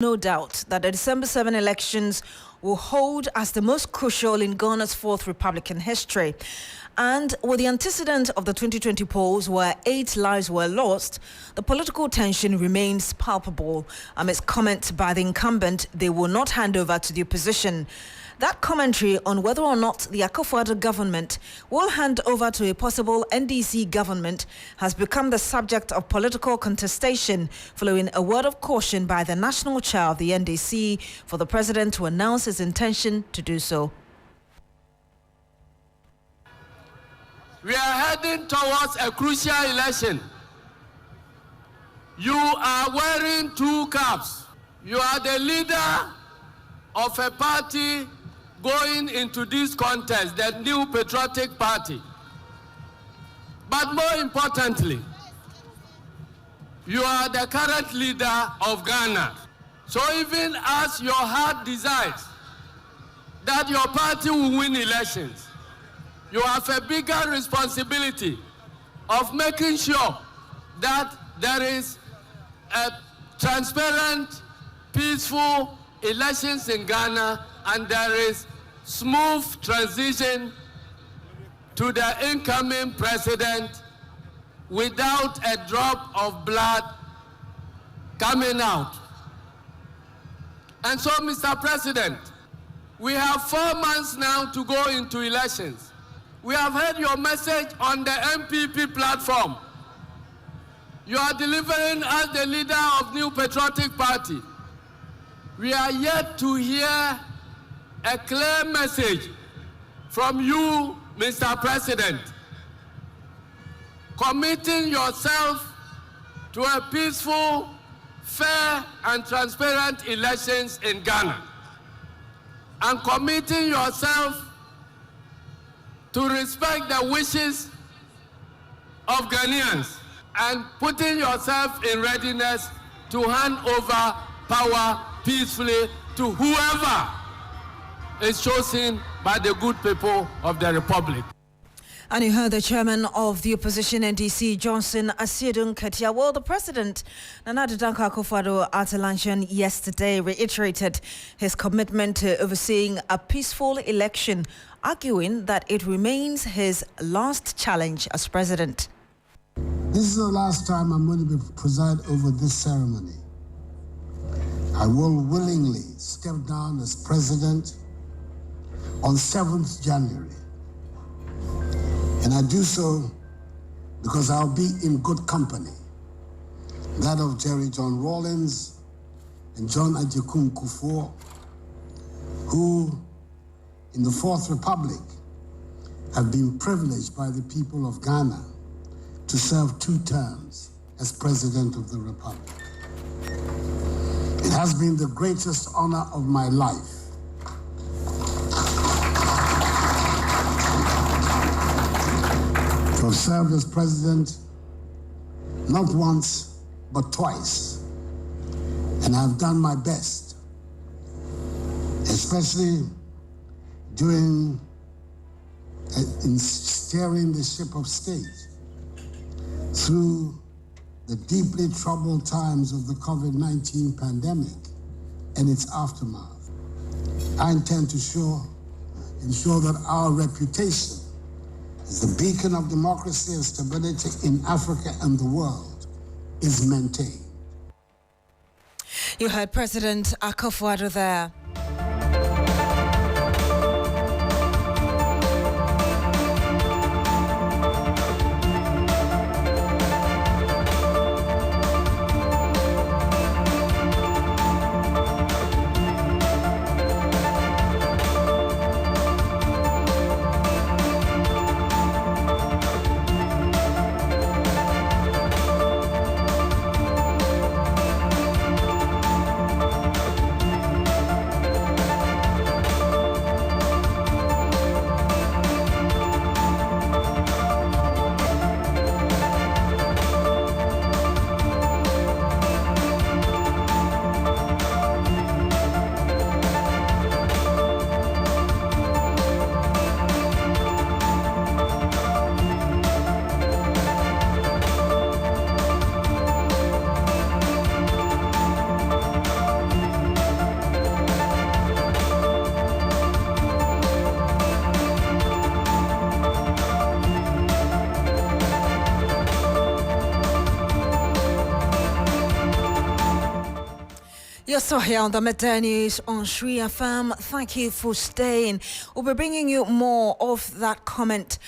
No doubt that the December 7 elections will hold as the most crucial in Ghana's fourth Republican history. And with the antecedent of the 2020 polls where 8 lives were lost, the political tension remains palpable amidst comments by the incumbent they will not hand over to the opposition. That commentary on whether or not the Akufo Addo government will hand over to a possible NDC government has become the subject of political contestation following a word of caution by the national chair of the NDC for the president to announce his intention to do so. We are heading towards a crucial election. You are wearing 2 caps. You are the leader of a party going into this contest, the New Patriotic Party. But more importantly, you are the current leader of Ghana. So even as your heart desires that your party will win elections, you have a bigger responsibility of making sure that there is a transparent, peaceful elections in Ghana and there is smooth transition to the incoming president without a drop of blood coming out. And so, Mr. President, we have 4 months now to go into elections. We have heard your message on the MPP platform. You are delivering as the leader of New Patriotic Party. We are yet to hear a clear message from you, Mr. President, committing yourself to a peaceful, fair, and transparent elections in Ghana, and committing yourself to respect the wishes of Ghanaians, and putting yourself in readiness to hand over power peacefully to whoever is chosen by the good people of the Republic. And you heard the chairman of the opposition NDC, Johnson Asiedun Ketia. Well, the president, Nana Addo Dankwa Akufo Addo, at a luncheon yesterday, reiterated his commitment to overseeing a peaceful election, arguing that it remains his last challenge as president. This is the last time I'm going to preside over this ceremony. I will willingly step down as president on 7th January. And I do so because I'll be in good company. That of Jerry John Rawlings and John Ajekum Kufuor, who in the Fourth Republic have been privileged by the people of Ghana to serve 2 terms as President of the Republic. It has been the greatest honor of my life to have served as president not once, but twice. And I've done my best, especially during in steering the ship of state through the deeply troubled times of the COVID-19 pandemic and its aftermath. I intend to ensure that our reputation as the beacon of democracy and stability in Africa and the world is maintained. You heard President Akufo Addo there. You're still here on the Midday News on Sri FM. Thank you for staying. We'll be bringing you more of that comment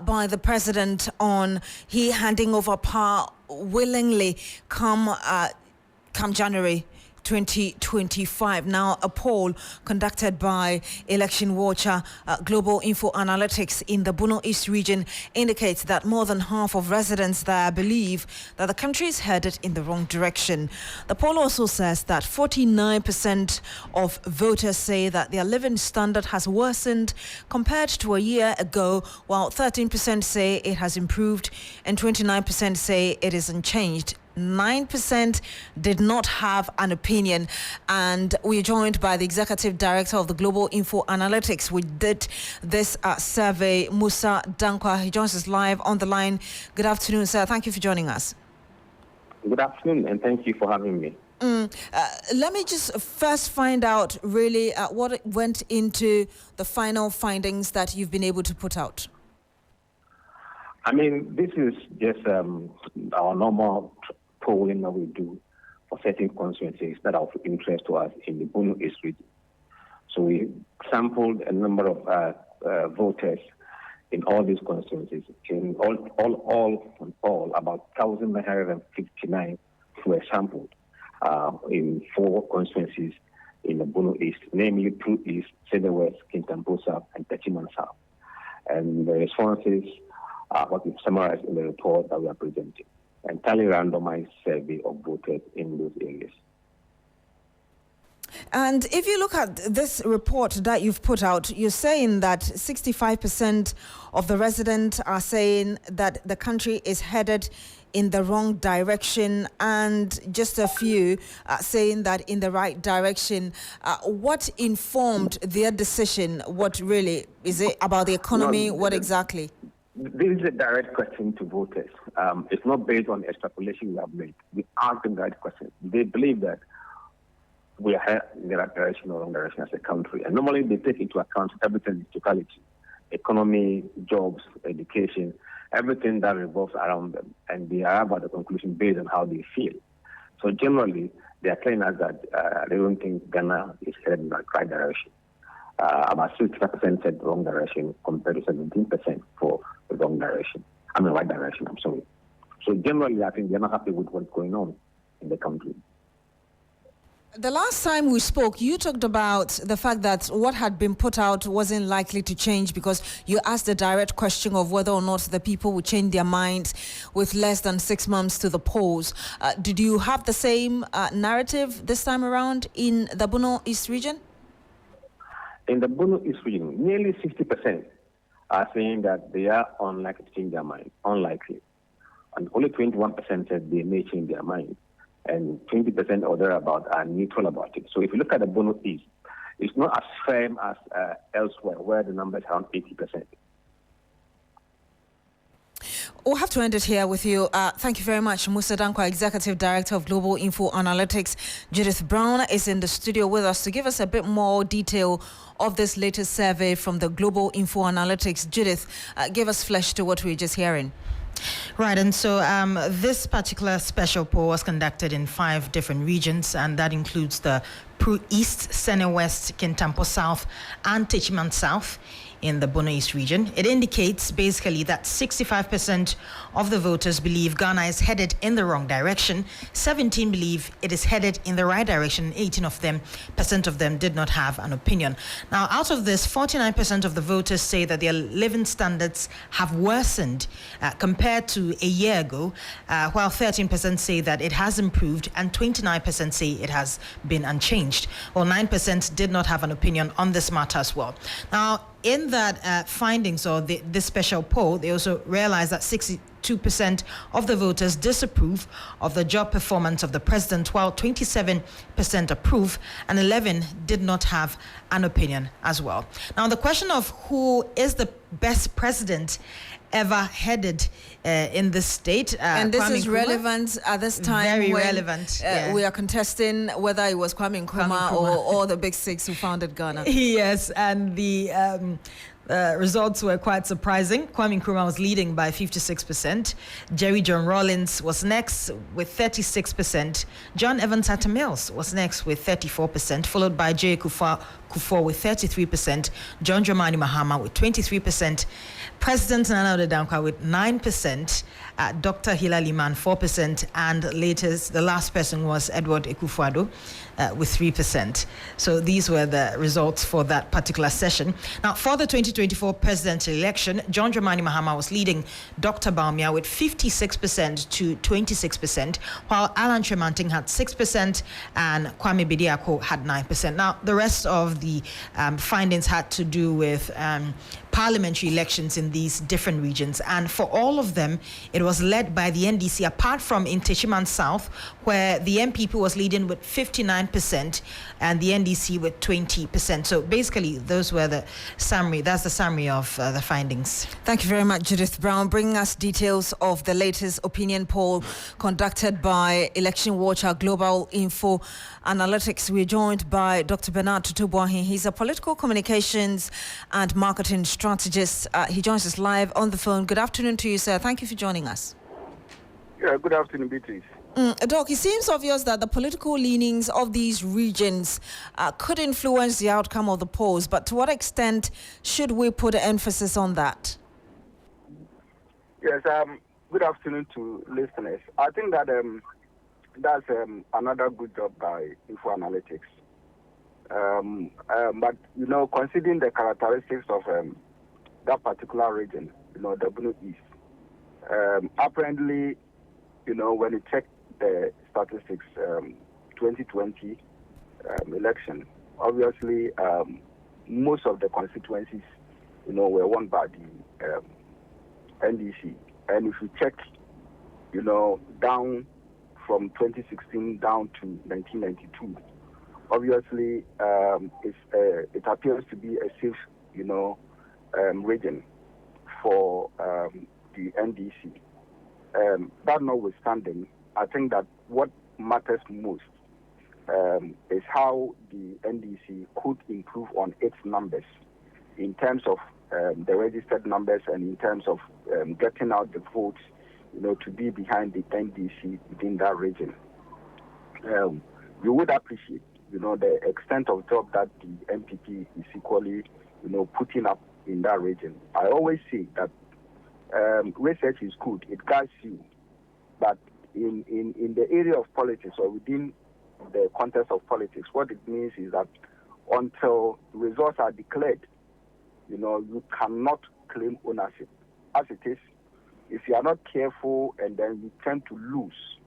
by the president on he handing over power willingly come January 2025. Now, a poll conducted by election watcher Global Info Analytics in the Bono East region indicates that more than half of residents there believe that the country is headed in the wrong direction. The poll also says that 49% of voters say that their living standard has worsened compared to a year ago, while 13% say it has improved and 29% say it is unchanged. 9% did not have an opinion, and we're joined by the executive director of the Global Info Analytics. We did this survey, Musa Dankwa. He joins us live on the line. Good afternoon, sir. Thank you for joining us. Good afternoon, and thank you for having me. Let me just first find out really what went into the final findings that you've been able to put out. I mean, this is just our normal polling that we do for certain constituencies that are of interest to us in the Bono East region. So we sampled a number of voters in all these constituencies. In all, about 1,959 were sampled in 4 constituencies in the Bono East, namely Pru East, Cedar West, Kintampo South, and Techiman South. And the responses are what we've summarized in the report that we are presenting. Entirely randomized survey of voters in those areas. And if you look at this report that you've put out, you're saying that 65% of the residents are saying that the country is headed in the wrong direction, and just a few saying that in the right direction. What informed their decision? What really is it about the economy? What exactly? This is a direct question to voters. It's not based on extrapolation we have made. We ask them direct questions. They believe that we are in the right direction or wrong direction as a country. And normally they take into account everything in totality: economy, jobs, education, everything that revolves around them. And they arrive at the conclusion based on how they feel. So generally, they are telling us that they don't think Ghana is headed in the right direction. About 65% said wrong direction compared to 17% for the wrong direction. Right direction, I'm sorry. So generally, I think they're not happy with what's going on in the country. The last time we spoke, you talked about the fact that what had been put out wasn't likely to change because you asked the direct question of whether or not the people would change their minds with less than 6 months to the polls. Did you have the same narrative this time around in the Bono East region? In the Bono East region, nearly 60% are saying that they are unlikely to change their mind, unlikely. And only 21% said they may change their mind. And 20% or thereabout are neutral about it. So if you look at the Bono East, it's not as firm as elsewhere, where the number is around 80%. We'll have to end it here with you. Thank you very much, Musa Dankwa, Executive Director of Global Info Analytics. Judith Brown is in the studio with us to give us a bit more detail of this latest survey from the Global Info Analytics. Judith, give us flesh to what we were just hearing. Right, and so this particular special poll was conducted in 5 different regions, and that includes the Pru East, Sene West, Kintampo South, and Techiman South in the Bono East region. It indicates basically that 65% of the voters believe Ghana is headed in the wrong direction, 17 believe it is headed in the right direction, 18% of them did not have an opinion. Now, out of this, 49% of the voters say that their living standards have worsened compared to a year ago, while 13% say that it has improved and 29% say it has been unchanged. Well, 9% did not have an opinion on this matter as well. Now, in that findings or this special poll, they also realized that 62% of the voters disapprove of the job performance of the president, while 27% approve and 11% did not have an opinion as well. Now, the question of who is the best president ever headed in this state. And this is relevant at this time. Very relevant. We are contesting whether it was Kwame Nkrumah or all the big 6 who founded Ghana. Yes, and Results were quite surprising. Kwame Nkrumah was leading by 56%. Jerry John Rawlings was next with 36%. John Evans Atta Mills was next with 34%, followed by J. Kufuor with 33%, John Dramani Mahama with 23%, President Nana Addo Dankwa with 9%, Dr. Hilary Liman 4%, and the last person was Edward Ekufuado with 3%. So these were the results for that particular session. Now, for the 2024 presidential election, John Dramani Mahama was leading Dr. Bawumia with 56% to 26%, while Alan Tremanting had 6% and Kwame Bediako had 9%. Now, the rest of the findings had to do with parliamentary elections in these different regions, and for all of them it was led by the NDC, apart from in Techiman South, where the MPP was leading with 59% and the NDC with 20%. So basically those were the summary. That's the summary of the findings. Thank you very much, Judith Brown, bringing us details of the latest opinion poll conducted by Election Watcher Global Info Analytics. We're joined by Dr. Bernard Tutubuahin. He's a political communications and marketing strategist. He joins us live on the phone. Good afternoon to you, sir. Thank you for joining us. Yeah, good afternoon, Beatrice. Doc, it seems obvious that the political leanings of these regions could influence the outcome of the polls, but to what extent should we put emphasis on that? Yes, good afternoon to listeners. I think that that's another good job by Info Analytics. But, considering the characteristics of that particular region, the Blue East, apparently, when you check the statistics, 2020 election, obviously, most of the constituencies, were won by the NDC. And if you check, down from 2016 down to 1992, obviously, it appears to be a safe, region for the NDC. That notwithstanding, I think that what matters most is how the NDC could improve on its numbers in terms of the registered numbers and in terms of getting out the votes, to be behind the NDC within that region. We would appreciate, the extent of job that the MPP is equally, putting up in that region. I always say that research is good, it guides you, but in the area of politics or within the context of politics, what it means is that until results are declared, you cannot claim ownership. As it is, if you are not careful and then you tend to lose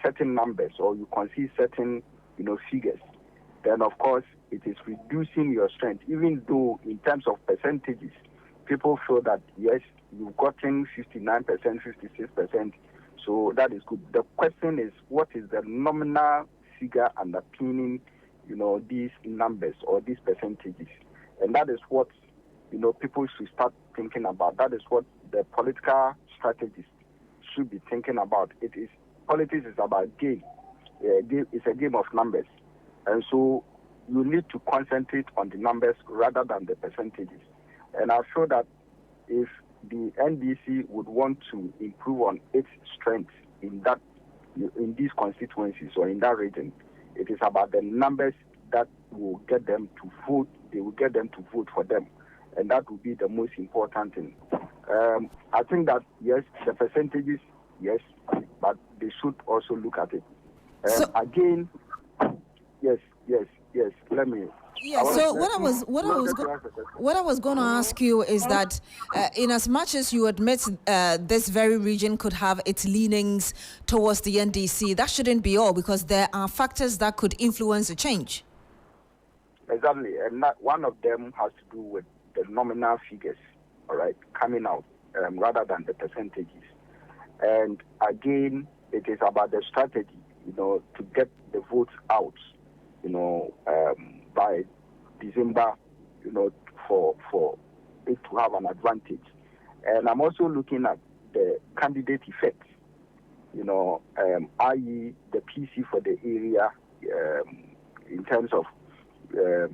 certain numbers or you concede certain, figures, then of course it is reducing your strength, even though in terms of percentages, people feel that yes, you've gotten 59%, 56%, so that is good. The question is, what is the nominal figure underpinning, these numbers or these percentages? And that is what, people should start thinking about. That is what the political strategists should be thinking about. Politics is about game. It's a game of numbers. And so you need to concentrate on the numbers rather than the percentages. And I'm sure that if the NDC would want to improve on its strength in these constituencies or in that region, it is about the numbers that will get them to vote. They will get them to vote for them. And that will be the most important thing. I think that, yes, the percentages, yes, but they should also look at it. Again, yes. Let me. Yeah. So what I was going to ask you is that, in as much as you admit this very region could have its leanings towards the NDC, that shouldn't be all, because there are factors that could influence the change. Exactly, and one of them has to do with the nominal figures, all right, coming out rather than the percentages. And again, it is about the strategy, to get the votes out, by December, for it to have an advantage. And I'm also looking at the candidate effect, i.e. the PC for the area, in terms of, the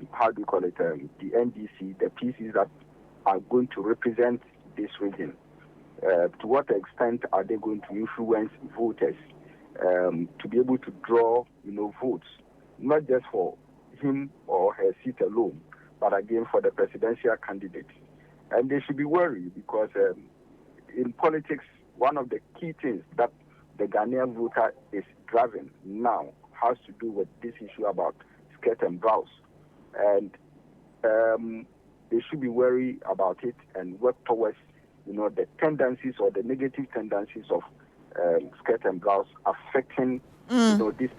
NDC, the PCs that are going to represent this region. To what extent are they going to influence voters to be able to draw, votes, not just for him or her seat alone, but again for the presidential candidate. And they should be worried because in politics, one of the key things that the Ghanaian voter is driving now has to do with this issue about skirt and blouse. And they should be worried about it and work towards, the tendencies or the negative tendencies of skirt and blouse affecting, these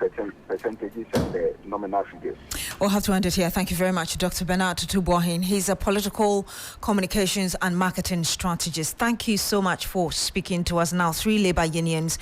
percentages and the nominal figures. We'll have to end it here. Thank you very much, Dr. Bernard Tutubuahin. He's a political communications and marketing strategist. Thank you so much for speaking to us. Now, 3 labor unions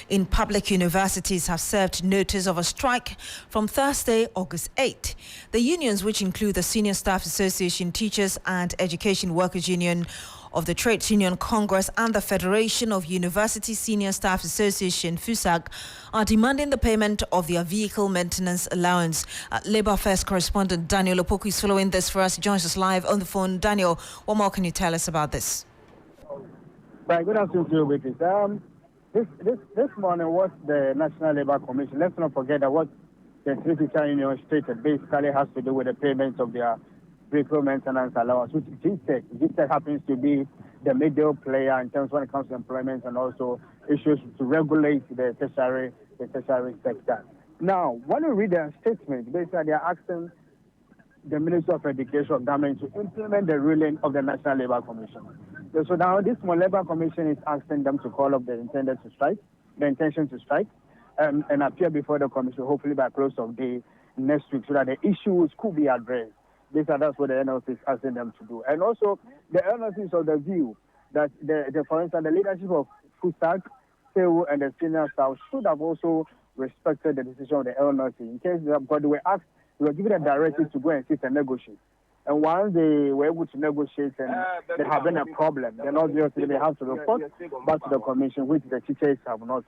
in public universities have served notice of a strike from Thursday, August 8. The unions, which include the Senior Staff Association, Teachers and Education Workers Union of the Trades Union Congress and the Federation of University Senior Staff Association, FUSAG, are demanding the payment of their vehicle maintenance allowance. Labour Affairs correspondent Daniel Opoku is following this for us. He joins us live on the phone. Daniel, what more can you tell us about this? Right, good afternoon to you, Beatrice. This morning was the National Labour Commission. Let's not forget that what the three teacher union stated basically has to do with the payment of their vehicle maintenance allowance, which GTEC happens to be the middle player in terms when it comes to employment and also issues to regulate the tertiary sector. Now, when we read their statement, basically they are asking the Minister of Education of government to implement the ruling of the National Labour Commission. So now this Labour Commission is asking them to call up the intention to strike, and appear before the commission, hopefully by close of day next week, so that the issues could be addressed. That's what the NLC is asking them to do. And also, the NLC is of the view that, for instance, the leadership of FUSAG, CEU, and the senior staff should have also respected the decision of the NLC. In case because they were given a directive to go and sit and negotiate. And once they were able to negotiate and there have been a problem, then obviously they have to report back to the commission, which the teachers have not.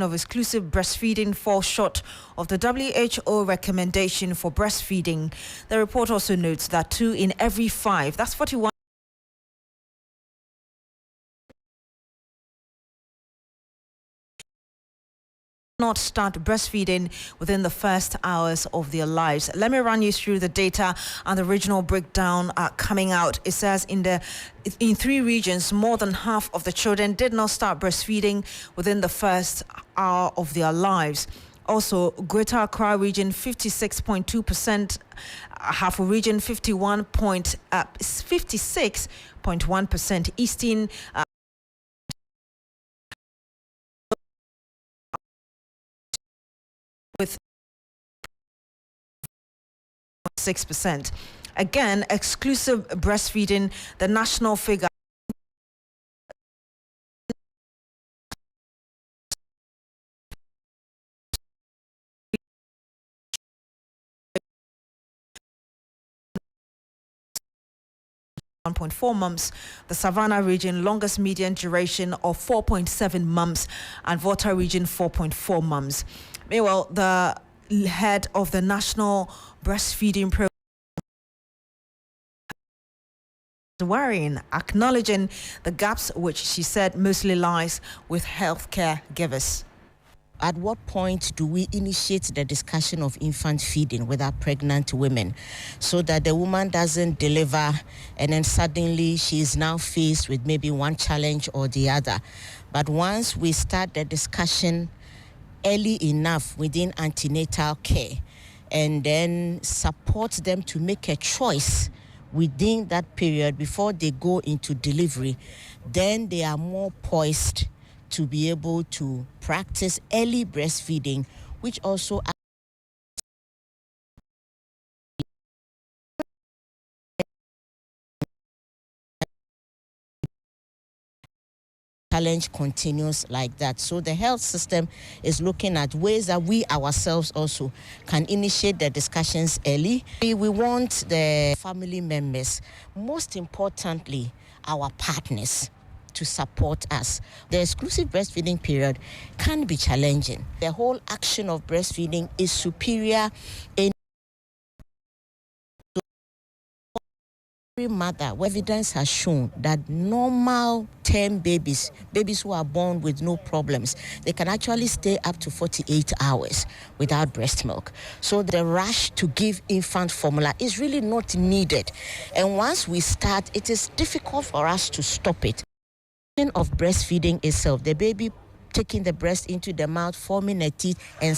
Of exclusive breastfeeding falls short of the WHO recommendation for breastfeeding. The report also notes that 2 in every 5, that's 41, not start breastfeeding within the first hours of their lives. Let me run you through the data and the regional breakdown coming out. It says in 3 regions, more than half of the children did not start breastfeeding within the first hour of their lives. Also, Greater Accra region 56.2%, Afful region 56.1%, Eastern with 6%. Again, exclusive breastfeeding, the national figure 1.4 months, the Savannah region longest median duration of 4.7 months, and Volta region 4.4 months. Meanwhile, the head of the National Breastfeeding Program worrying, acknowledging the gaps which she said mostly lies with healthcare givers. At what point do we initiate the discussion of infant feeding with our pregnant women so that the woman doesn't deliver and then suddenly she is now faced with maybe one challenge or the other? But once we start the discussion early enough within antenatal care and then support them to make a choice within that period before they go into delivery, then they are more poised to be able to practice early breastfeeding, which also challenge continues like that. So the health system is looking at ways that we ourselves also can initiate the discussions early. We want the family members, most importantly, our partners, to support us. The exclusive breastfeeding period can be challenging. The whole action of breastfeeding is superior in every mother. Evidence has shown that normal term babies who are born with no problems, they can actually stay up to 48 hours without breast milk. So the rush to give infant formula is really not needed. And once we start, it is difficult for us to stop it. Of breastfeeding itself, the baby taking the breast into the mouth, forming a teeth, and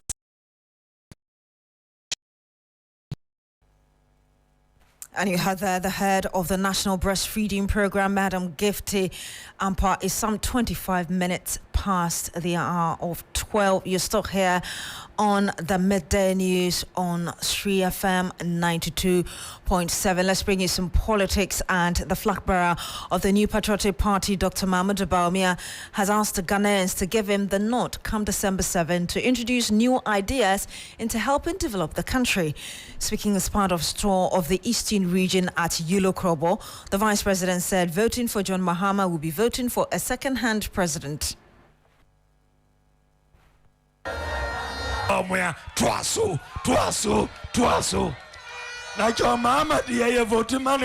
you heard there the head of the National Breastfeeding Program, Madam Gifty Ampa, is some 25 minutes past the hour of 12. You're still here on the Midday News on Sri FM 92.7. Let's bring you some politics. And the flag bearer of the New Patriotic Party, Dr. Manu Baumia, has asked the Ghanaians to give him the nod come December 7 to introduce new ideas into helping develop the country. Speaking as part of tour of the Eastern region at Yulo Krobo, the Vice President said voting for John Mahama will be voting for a second-hand president. Twaso. Na John Mahama the voting man.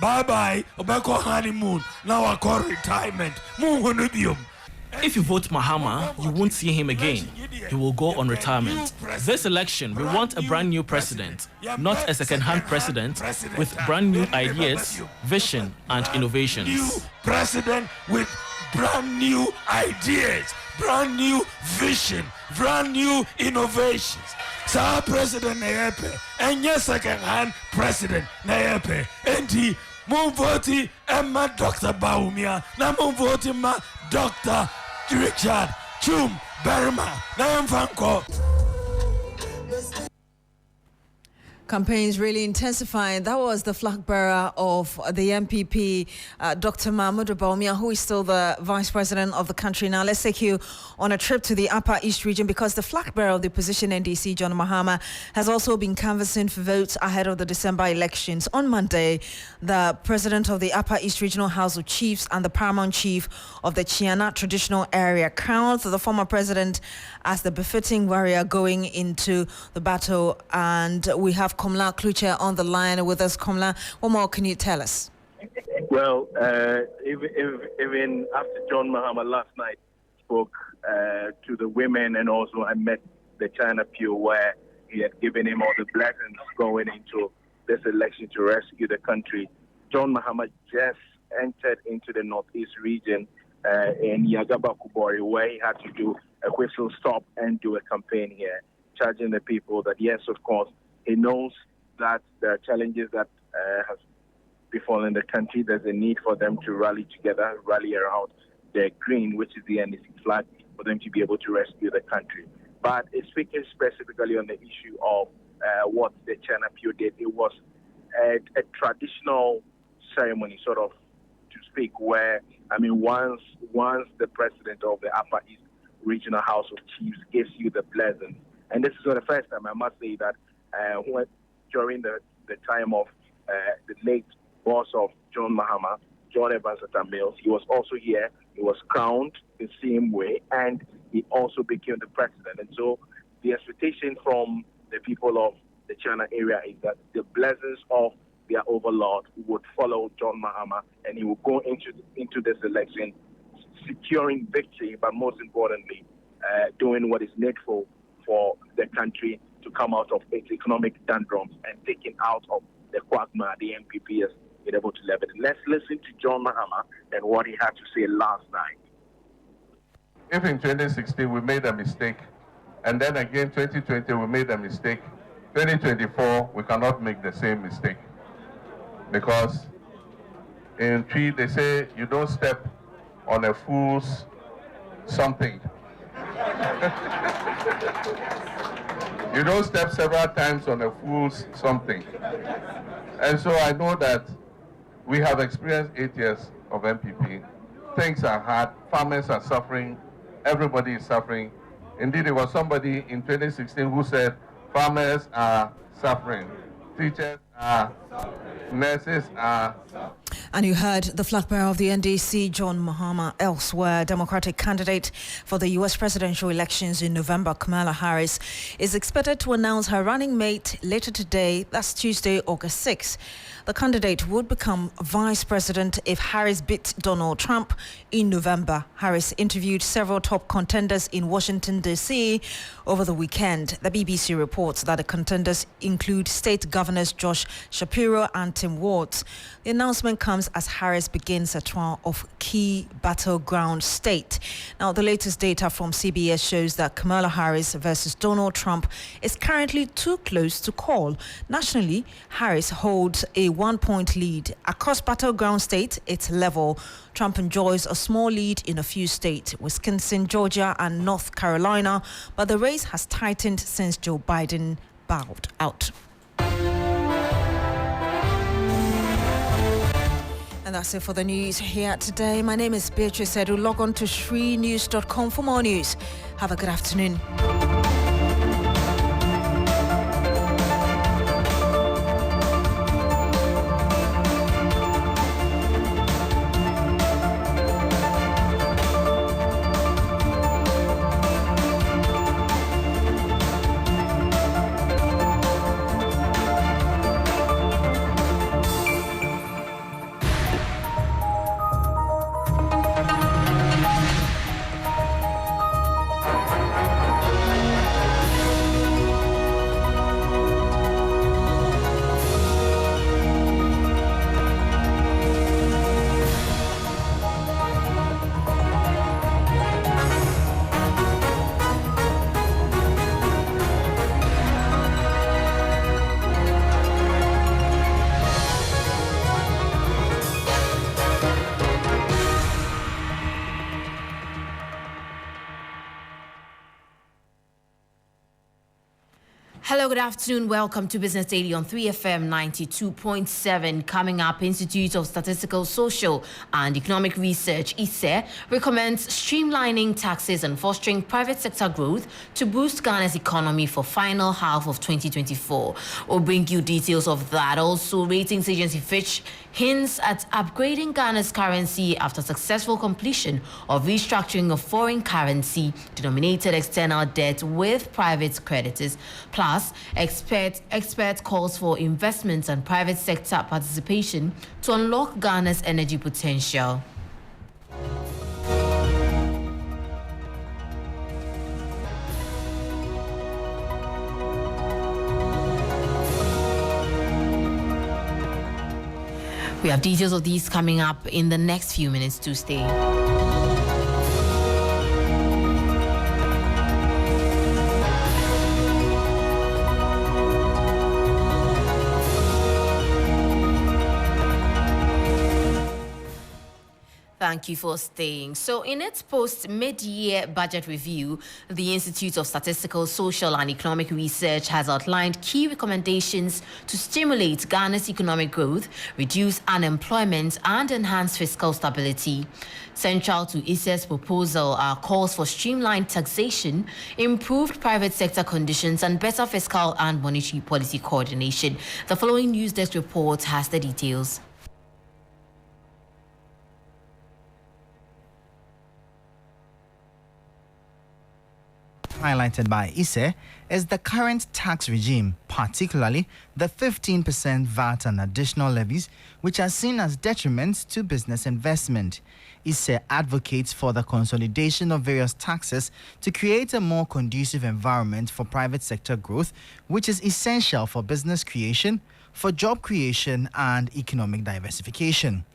Bye obeko honeymoon. Now I call retirement. If you vote Mahama, you won't see him again. He will go on retirement. This election, we want a brand new president, not a second-hand president with brand new ideas, vision, and innovations. New president with brand new ideas, brand new vision, brand new innovations. Sir President Nayepe, and yes, second-hand President Nayepe, and he Mumvoti Emma Dr. Baumia, na Mumvoti ma Dr. Richard Chum Berma, Nayamfanko. Campaigns really intensifying. That was the flag bearer of the MPP, Dr. Mahmoud Baumia, who is still the vice president of the country. Now, let's take you on a trip to the Upper East region because the flag bearer of the opposition NDC, John Mahama, has also been canvassing for votes ahead of the December elections. On Monday, the president of the Upper East Regional House of Chiefs and the paramount chief of the Chiana traditional area crowned the former president as the befitting warrior going into the battle. And we have Komla Kluche on the line with us. Komla, what more can you tell us? Well, even after John Mahama last night spoke to the women, and also I met the China Pew where he had given him all the blessings going into this election to rescue the country. John Mahama just entered into the Northeast region in Yagaba Kubori, where he had to do a whistle stop and do a campaign here, charging the people that yes, of course, he knows that there are challenges that have befallen the country. There's a need for them to rally together, rally around the green, which is the NDC flag, for them to be able to rescue the country. But speaking specifically on the issue of what the China Pew did, it was a traditional ceremony, sort of, to speak, where, I mean, once the president of the Upper East Regional House of Chiefs gives you the blessing, and this is not the first time, I must say that during the time of the late boss of John Mahama, John Evans Atta Mills. He was also here. He was crowned the same way, and he also became the president. And so the expectation from the people of the China area is that the blessings of their overlord would follow John Mahama, and he will go into this election securing victory, but most importantly, doing what is needful for the country to come out of its economic doldrums and taking out of the quagmire the MPP has been able to level. Let's listen to John Mahama and what he had to say last night. If in 2016 we made a mistake, and then again 2020 we made a mistake, 2024 we cannot make the same mistake. Because in tree they say you don't step on a fool's something. You don't step several times on a fool's something. And so I know that we have experienced 8 years of MPP. Things are hard, farmers are suffering, everybody is suffering. Indeed, there was somebody in 2016 who said farmers are suffering, teachers are, nurses are. And you heard the flag bearer of the NDC, John Mahama. Elsewhere, Democratic candidate for the U.S. presidential elections in November, Kamala Harris, is expected to announce her running mate later today. That's Tuesday, August 6th. The candidate would become vice president if Harris beat Donald Trump in November. Harris interviewed several top contenders in Washington, D.C. over the weekend. The BBC reports that the contenders include state governors Josh Shapiro and Tim Walz. The announcement comes as Harris begins a tour of key battleground state. Now, the latest data from CBS shows that Kamala Harris versus Donald Trump is currently too close to call. Nationally, Harris holds a 1-point lead. Across battleground states, it's level. Trump enjoys a small lead in a few states, Wisconsin, Georgia, and North Carolina, but the race has tightened since Joe Biden bowed out. And that's it for the news here today. My name is Beatrice Adu. Log on to shrinews.com for more news. Have a good afternoon. Hello, good afternoon. Welcome to Business Daily on 3FM 92.7. Coming up, Institute of Statistical, Social and Economic Research, ISE, recommends streamlining taxes and fostering private sector growth to boost Ghana's economy for final half of 2024. We'll bring you details of that. Also, ratings agency Fitch hints at upgrading Ghana's currency after successful completion of restructuring of foreign currency denominated external debt with private creditors. Plus, expert calls for investments and private sector participation to unlock Ghana's energy potential. We have details of these coming up in the next few minutes. To stay. Thank you for staying. So in its post-mid-year budget review, the Institute of Statistical, Social and Economic Research has outlined key recommendations to stimulate Ghana's economic growth, reduce unemployment and enhance fiscal stability. Central to ISE's proposal are calls for streamlined taxation, improved private sector conditions and better fiscal and monetary policy coordination. The following News Desk report has the details. highlighted by Isse is the current tax regime, particularly the 15% VAT and additional levies, which are seen as detriments to business investment. Isse advocates for the consolidation of various taxes to create a more conducive environment for private sector growth, which is essential for business creation, for job creation and economic diversification.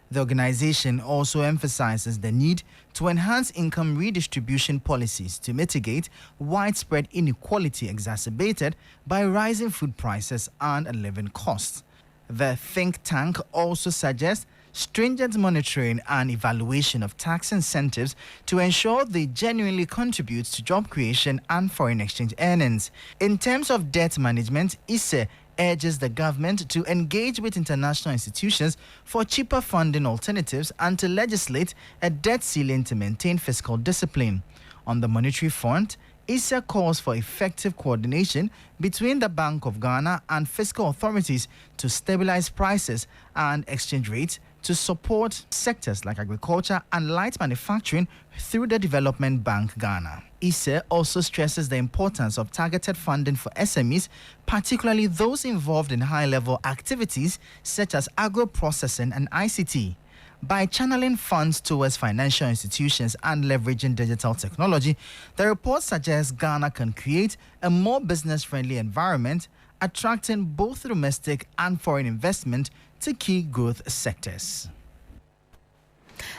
The organization also emphasizes the need to enhance income redistribution policies to mitigate widespread inequality exacerbated by rising food prices and living costs. The think tank also suggests stringent monitoring and evaluation of tax incentives to ensure they genuinely contribute to job creation and foreign exchange earnings. In terms of debt management, Isse urges the government to engage with international institutions for cheaper funding alternatives and to legislate a debt ceiling to maintain fiscal discipline. On the monetary front, Isse calls for effective coordination between the Bank of Ghana and fiscal authorities to stabilize prices and exchange rates to support sectors like agriculture and light manufacturing through the Development Bank Ghana. Isse also stresses the importance of targeted funding for SMEs, particularly those involved in high-level activities such as agro-processing and ICT. By channeling funds towards financial institutions and leveraging digital technology, the report suggests Ghana can create a more business-friendly environment, attracting both domestic and foreign investment to key growth sectors.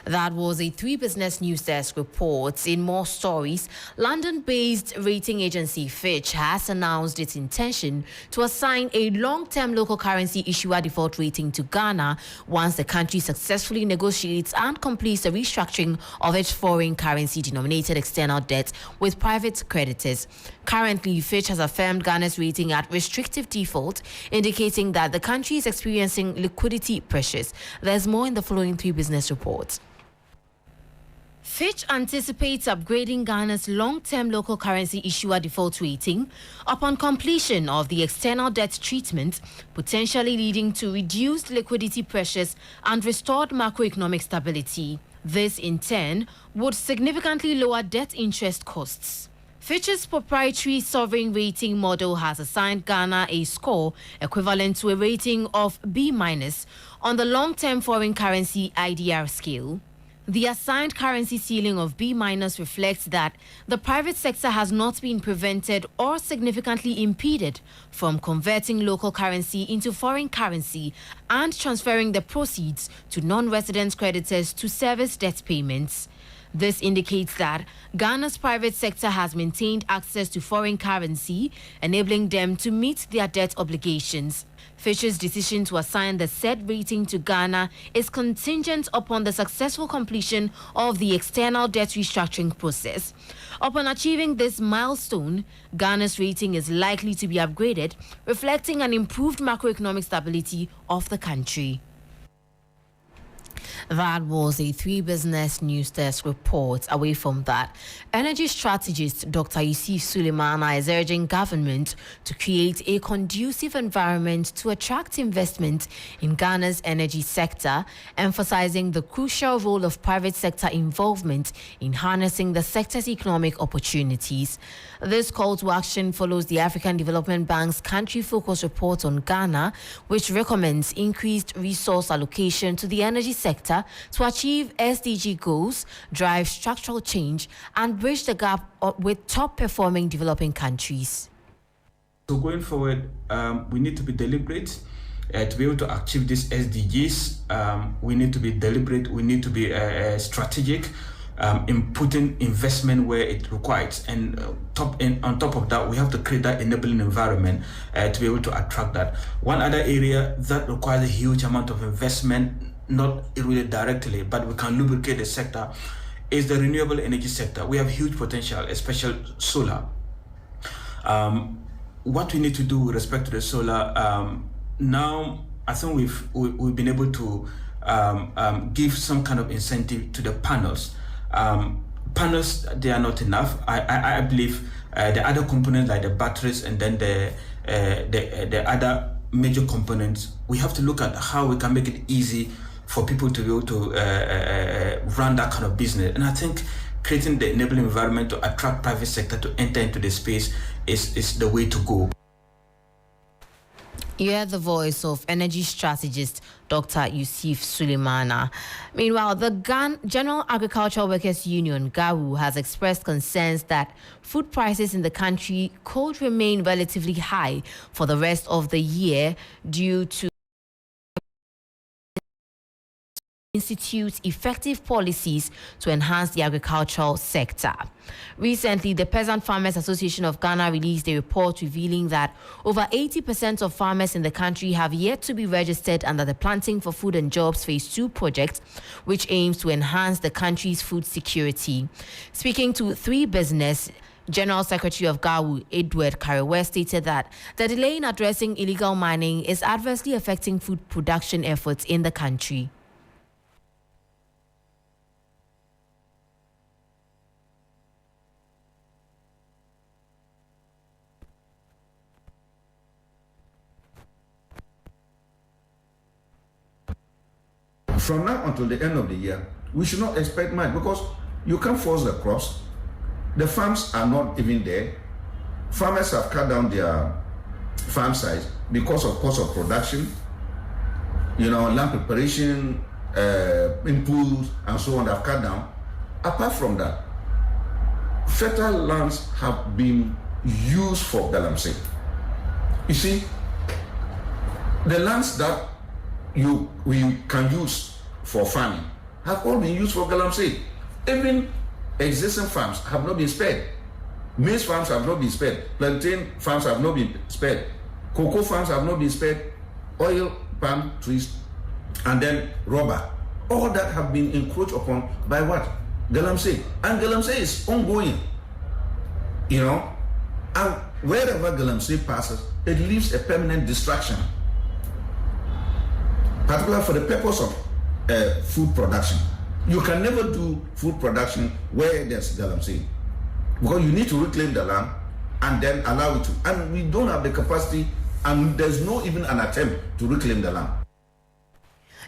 That was a 3 Business News Desk report. In more stories, London-based rating agency Fitch has announced its intention to assign a long-term local currency issuer default rating to Ghana once the country successfully negotiates and completes the restructuring of its foreign currency-denominated external debt with private creditors. Currently, Fitch has affirmed Ghana's rating at restrictive default, indicating that the country is experiencing liquidity pressures. There's more in the following 3 Business reports. Fitch anticipates upgrading Ghana's long-term local currency issuer default rating upon completion of the external debt treatment, potentially leading to reduced liquidity pressures and restored macroeconomic stability. This, in turn, would significantly lower debt interest costs. Fitch's proprietary sovereign rating model has assigned Ghana a score equivalent to a rating of B- on the long-term foreign currency IDR scale. The assigned currency ceiling of B- reflects that the private sector has not been prevented or significantly impeded from converting local currency into foreign currency and transferring the proceeds to non-resident creditors to service debt payments. This indicates that Ghana's private sector has maintained access to foreign currency, enabling them to meet their debt obligations. Fitch's decision to assign the said rating to Ghana is contingent upon the successful completion of the external debt restructuring process. Upon achieving this milestone, Ghana's rating is likely to be upgraded, reflecting an improved macroeconomic stability of the country. That was a 3 Business News Desk report. Away from that, energy strategist Dr. Yusuf Suleimana is urging government to create a conducive environment to attract investment in Ghana's energy sector, emphasizing the crucial role of private sector involvement in harnessing the sector's economic opportunities. This call to action follows the African Development Bank's country focus report on Ghana, which recommends increased resource allocation to the energy sector to achieve SDG goals, drive structural change, and bridge the gap with top-performing developing countries. So going forward, we need to be deliberate to be able to achieve these SDGs. We need to be deliberate. We need to be strategic in putting investment where it requires. And on top of that, we have to create that enabling environment to be able to attract that. One other area that requires a huge amount of investment, not really directly, but we can lubricate the sector, is the renewable energy sector. We have huge potential, especially solar. What we need to do with respect to the solar, now I think we've been able to give some kind of incentive to the panels. Panels, they are not enough. I believe the other components like the batteries and then the other major components, we have to look at how we can make it easy for people to be able to run that kind of business. And I think creating the enabling environment to attract private sector to enter into the space is the way to go. You heard the voice of energy strategist Dr. Yusuf Suleimana. Meanwhile, the General Agricultural Workers Union, GAWU, has expressed concerns that food prices in the country could remain relatively high for the rest of the year due to institute effective policies to enhance the agricultural sector. Recently, the Peasant Farmers Association of Ghana released a report revealing that over 80% of farmers in the country have yet to be registered under the Planting for Food and Jobs Phase 2 project, which aims to enhance the country's food security. Speaking to 3 Business, General Secretary of GAWU, Edward Karewe, stated that the delay in addressing illegal mining is adversely affecting food production efforts in the country. From now until the end of the year, we should not expect much because you can't force the crops. The farms are not even there. Farmers have cut down their farm size because of cost of production, land preparation, inputs, and so on have cut down. Apart from that, fertile lands have been used for galamsey. You see, the lands that we can use for farming have all been used for galamsey. Even existing farms have not been spared. Maize farms have not been spared. Plantain farms have not been spared. Cocoa farms have not been spared. Oil palm trees, and then rubber. All that have been encroached upon by what? Galamsey. And galamsey is ongoing. And wherever galamsey passes, it leaves a permanent distraction, particularly for the purpose of food production. You can never do food production where there's galamsey, because you need to reclaim the land and then allow it to. And we don't have the capacity, and there's no even an attempt to reclaim the land.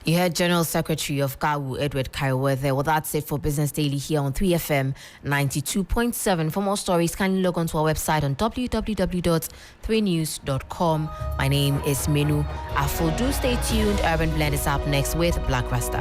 You heard General Secretary of GAWU, Edward Karewe there. Well, that's it for Business Daily here on 3FM 92.7. For more stories, kindly log on to our website on www.3news.com. My name is Manu. Afful. Do stay tuned. Urban Blend is up next with Black Rasta.